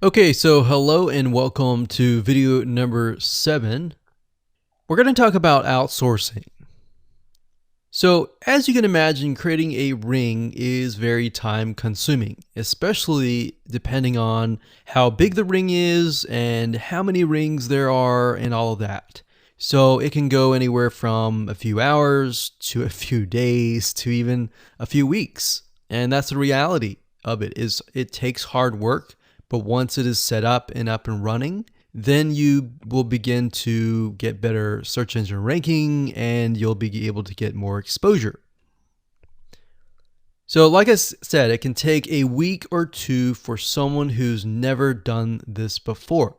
Okay, so hello and welcome to video number 7. We're going to talk about outsourcing. So, as you can imagine, creating a ring is very time consuming, especially depending on how big the ring is and how many rings there are and all of that. So, it can go anywhere from a few hours to a few days to even a few weeks. And that's the reality of it is it takes hard work, but once it is set up and running, then you will begin to get better search engine ranking and you'll be able to get more exposure. So like I said, it can take a week or two for someone who's never done this before.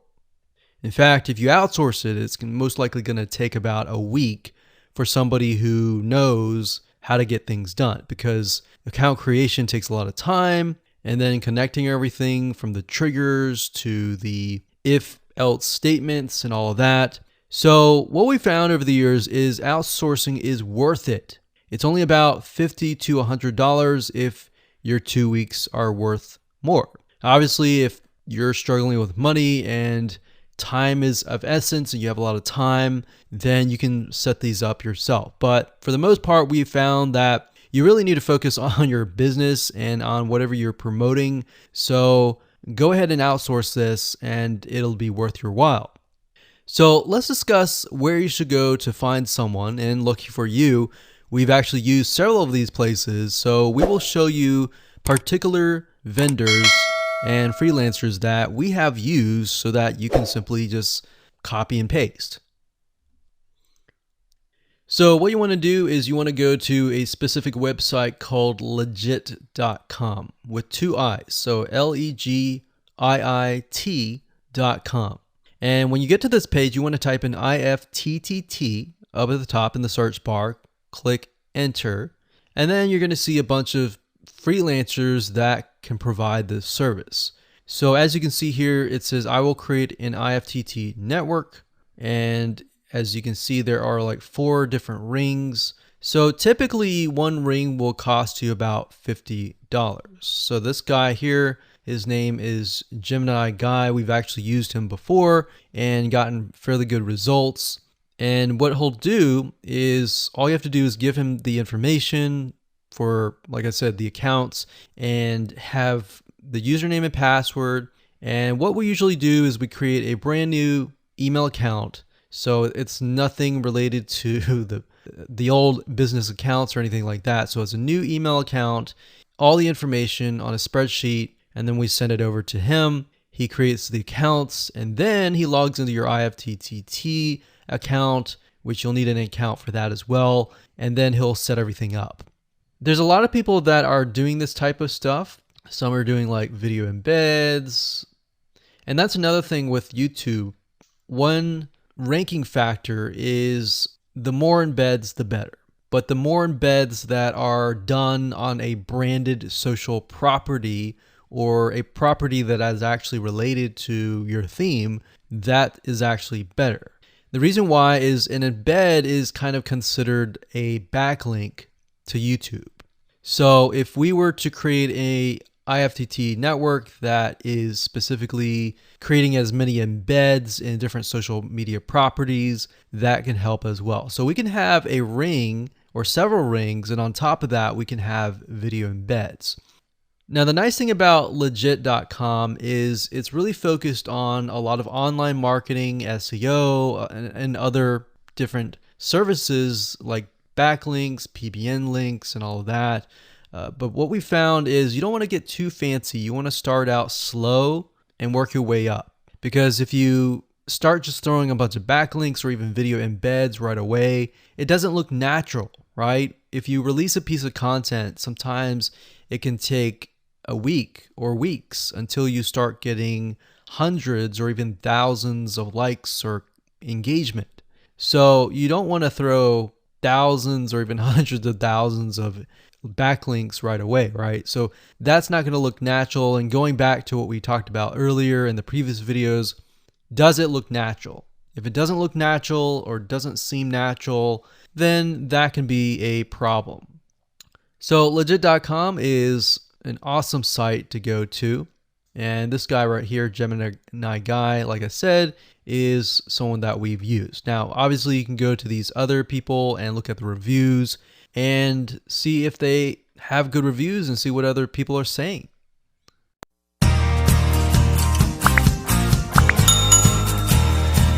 In fact, if you outsource it, it's most likely going to take about a week for somebody who knows how to get things done, because account creation takes a lot of time, and then connecting everything from the triggers to the if else statements and all of that. So what we found over the years is outsourcing is worth it. It's only about $50 to $100 if your 2 weeks are worth more. Obviously, if you're struggling with money and time is of essence and you have a lot of time, then you can set these up yourself. But for the most part, we found that you really need to focus on your business and on whatever you're promoting. So go ahead and outsource this and it'll be worth your while. So let's discuss where you should go to find someone. And lucky for you, we've actually used several of these places. So we will show you particular vendors and freelancers that we have used so that you can simply just copy and paste. So what you want to do is you want to go to a specific website called legit.com with 2 I's. So LEGIIT.com. And when you get to this page, you want to type in IFTTT up at the top in the search bar, click enter, and then you're going to see a bunch of freelancers that can provide this service. So as you can see here, it says I will create an IFTT network, and as you can see, there are like 4 different rings. So typically one ring will cost you about $50. So this guy here, his name is Gemini Guy. We've actually used him before and gotten fairly good results. And what he'll do is all you have to do is give him the information for, like I said, the accounts, and have the username and password. And what we usually do is we create a brand new email account. So it's nothing related to the old business accounts or anything like that. So it's a new email account, all the information on a spreadsheet, and then we send it over to him. He creates the accounts, and then he logs into your IFTTT account, which you'll need an account for that as well, and then he'll set everything up. There's a lot of people that are doing this type of stuff. Some are doing like video embeds, and that's another thing with YouTube. One ranking factor is the more embeds, the better. But the more embeds that are done on a branded social property or a property that is actually related to your theme, that is actually better. The reason why is an embed is kind of considered a backlink to YouTube. So if we were to create a IFTT network that is specifically creating as many embeds in different social media properties, that can help as well. So we can have a ring or several rings, and on top of that, we can have video embeds. Now, the nice thing about legit.com is it's really focused on a lot of online marketing, SEO, and other different services like backlinks, PBN links, and all of that. But what we found is you don't want to get too fancy. You want to start out slow and work your way up. Because if you start just throwing a bunch of backlinks or even video embeds right away, it doesn't look natural, right? If you release a piece of content, sometimes it can take a week or weeks until you start getting hundreds or even thousands of likes or engagement. So you don't want to throw thousands or even hundreds of thousands of backlinks right away, right? So that's not going to look natural. And going back to what we talked about earlier in the previous videos, does it look natural? If it doesn't look natural or doesn't seem natural, then that can be a problem. So legit.com is an awesome site to go to. And this guy right here, Gemini Guy, like I said, is someone that we've used. Now, obviously, you can go to these other people and look at the reviews and see if they have good reviews and see what other people are saying.